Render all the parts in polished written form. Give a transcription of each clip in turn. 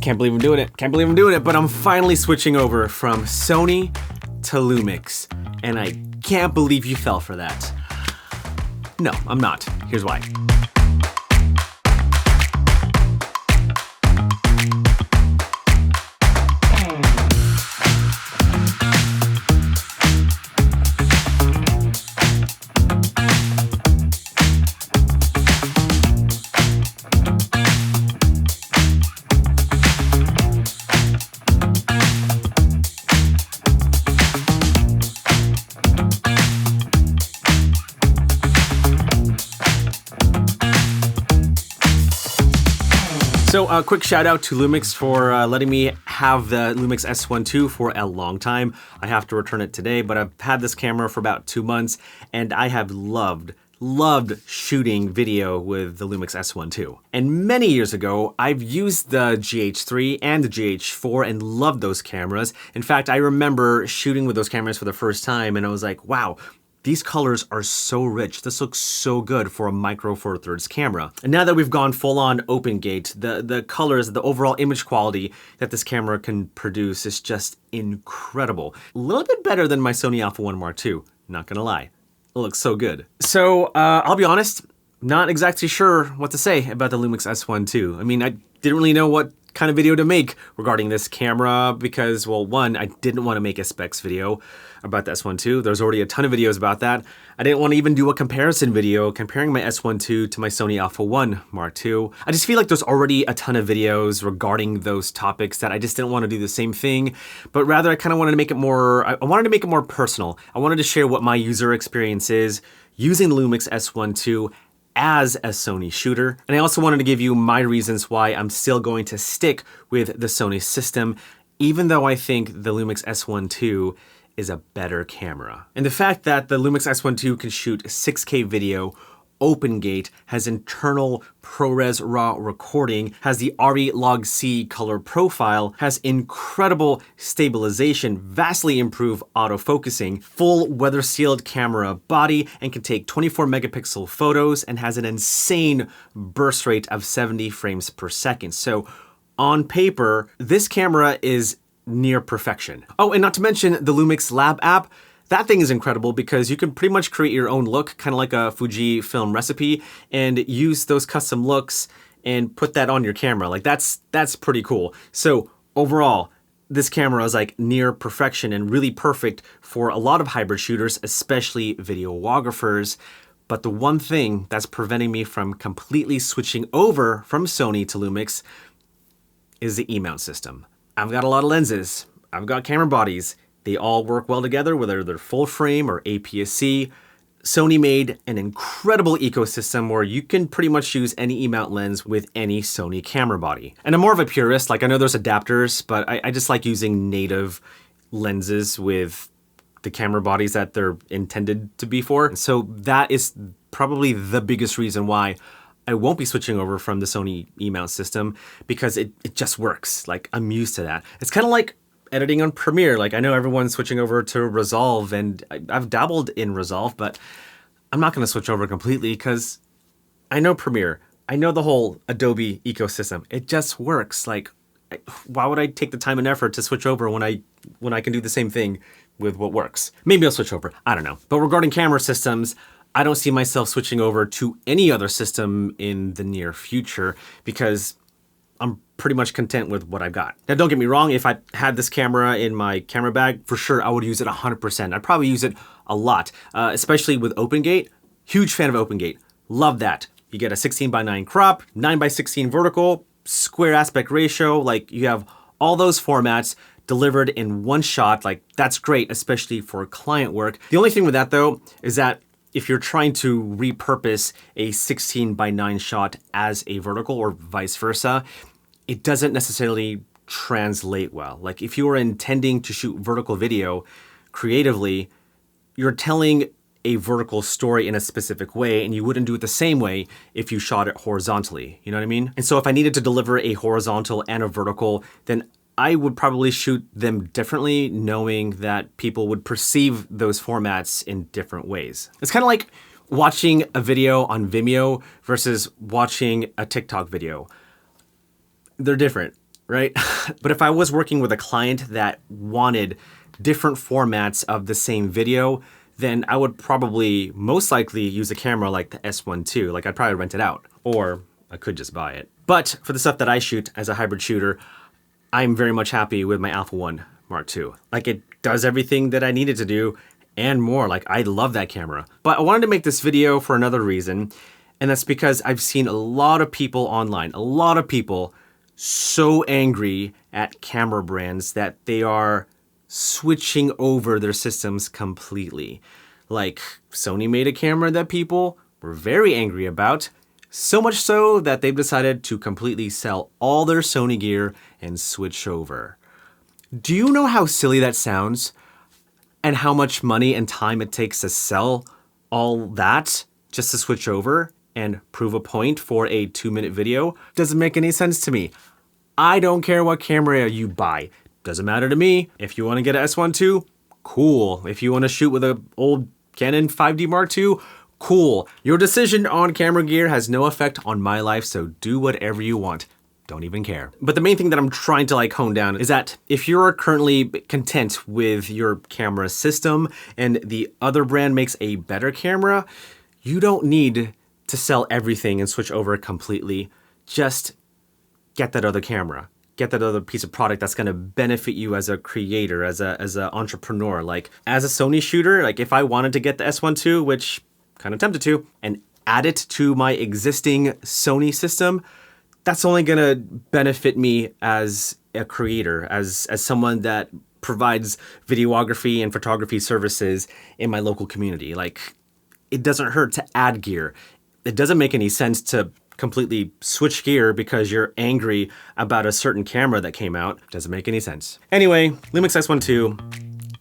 Can't believe I'm doing it. Can't believe I'm doing it, but I'm finally switching over from Sony to Lumix, and I can't believe you fell for that. No, I'm not. Here's why. So a quick shout out to Lumix for letting me have the Lumix S5 II for a long time. I have to return it today, but I've had this camera for about 2 months, and I have loved shooting video with the Lumix S5 II. And many years ago, I've used the GH3 and the GH4 and loved those cameras. In fact, I remember shooting with those cameras for the first time, and I was like, wow, these colors are so rich. This looks so good for a Micro Four Thirds camera. And now that we've gone full on open gate, the colors, the overall image quality that this camera can produce is just incredible. A little bit better than my Sony Alpha 1 Mark II, not gonna lie. It looks so good. So I'll be honest, not exactly sure what to say about the Lumix S5 II. I mean, I didn't really know what kind of video to make regarding this camera because, well, one, I didn't want to make a specs video about the S5 II. There's already a ton of videos about that. I didn't want to even do a comparison video comparing my S5 II to my Sony Alpha 1 Mark II. I just feel like there's already a ton of videos regarding those topics that I just didn't want to do the same thing, but rather I kind of wanted to make it more, I wanted to make it more personal. I wanted to share what my user experience is using the Lumix S5 II as a Sony shooter. And I also wanted to give you my reasons why I'm still going to stick with the Sony system, even though I think the Lumix S5 II is a better camera. And the fact that the Lumix S5 II can shoot 6K video, open gate, has internal ProRes RAW recording, has the RE Log C color profile, has incredible stabilization, vastly improved autofocusing, full weather sealed camera body, and can take 24 megapixel photos, and has an insane burst rate of 70 frames per second. So on paper, this camera is near perfection. Oh, and not to mention the Lumix Lab app. That thing is incredible because you can pretty much create your own look, kind of like a Fujifilm recipe, and use those custom looks and put that on your camera. Like that's pretty cool. So overall, this camera is like near perfection and really perfect for a lot of hybrid shooters, especially videographers. But the one thing that's preventing me from completely switching over from Sony to Lumix is the E-mount system. I've got a lot of lenses. I've got camera bodies. They all work well together, whether they're full frame or APS-C. Sony made an incredible ecosystem where you can pretty much use any E-mount lens with any Sony camera body. And I'm more of a purist, like I know there's adapters, but I just like using native lenses with the camera bodies that they're intended to be for. So that is probably the biggest reason why I won't be switching over from the Sony E-mount system, because it just works. Like I'm used to that. It's kind of like editing on Premiere. Like I know everyone's switching over to Resolve, and I've dabbled in Resolve, but I'm not going to switch over completely because I know Premiere. I know the whole Adobe ecosystem. It just works. Like, why would I take the time and effort to switch over when I can do the same thing with what works? Maybe I'll switch over. I don't know. But regarding camera systems, I don't see myself switching over to any other system in the near future because I'm pretty much content with what I've got. Now, don't get me wrong, if I had this camera in my camera bag, for sure I would use it 100%. I'd probably use it a lot, especially with OpenGate. Huge fan of OpenGate. Love that. You get a 16:9 crop, 9:16 vertical, square aspect ratio. Like you have all those formats delivered in one shot. Like that's great, especially for client work. The only thing with that though is that if you're trying to repurpose a 16:9 shot as a vertical or vice versa, it doesn't necessarily translate well. Like if you were intending to shoot vertical video creatively, you're telling a vertical story in a specific way, and you wouldn't do it the same way if you shot it horizontally. You know what I mean? And so if I needed to deliver a horizontal and a vertical, then I would probably shoot them differently, knowing that people would perceive those formats in different ways. It's kind of like watching a video on Vimeo versus watching a TikTok video. They're different. right? But if I was working with a client that wanted different formats of the same video, then I would probably most likely use a camera like the S1 II. Like I'd probably rent it out, or I could just buy it. But for the stuff that I shoot as a hybrid shooter, I'm very much happy with my Alpha 1 Mark II. Like it does everything that I needed to do and more. Like I love that camera. But I wanted to make this video for another reason, and that's because I've seen a lot of people online, a lot of people so angry at camera brands that they are switching over their systems completely. Like Sony made a camera that people were very angry about, so much so that they've decided to completely sell all their Sony gear and switch over. Do you know how silly that sounds? And how much money and time it takes to sell all that just to switch over and prove a point for a 2-minute video? Doesn't make any sense to me. I don't care what camera you buy. Doesn't matter to me. If you want to get an S1 II, cool. If you want to shoot with an old Canon 5D Mark II, cool. Your decision on camera gear has no effect on my life, so do whatever you want. Don't even care. But the main thing that I'm trying to hone down is that if you're currently content with your camera system and the other brand makes a better camera, you don't need to sell everything and switch over completely. Just get that other camera. Get that other piece of product that's gonna benefit you as a creator, as an entrepreneur. Like as a Sony shooter, like if I wanted to get the S1 II, which kind of tempted to, and add it to my existing Sony system, that's only gonna benefit me as a creator, as someone that provides videography and photography services in my local community. Like, it doesn't hurt to add gear. It doesn't make any sense to completely switch gear because you're angry about a certain camera that came out. Doesn't make any sense. Anyway, Lumix S1 II,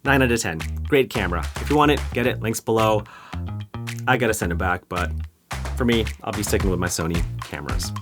9 out of 10. Great camera. If you want it, get it, links below. I gotta send it back, but for me, I'll be sticking with my Sony cameras.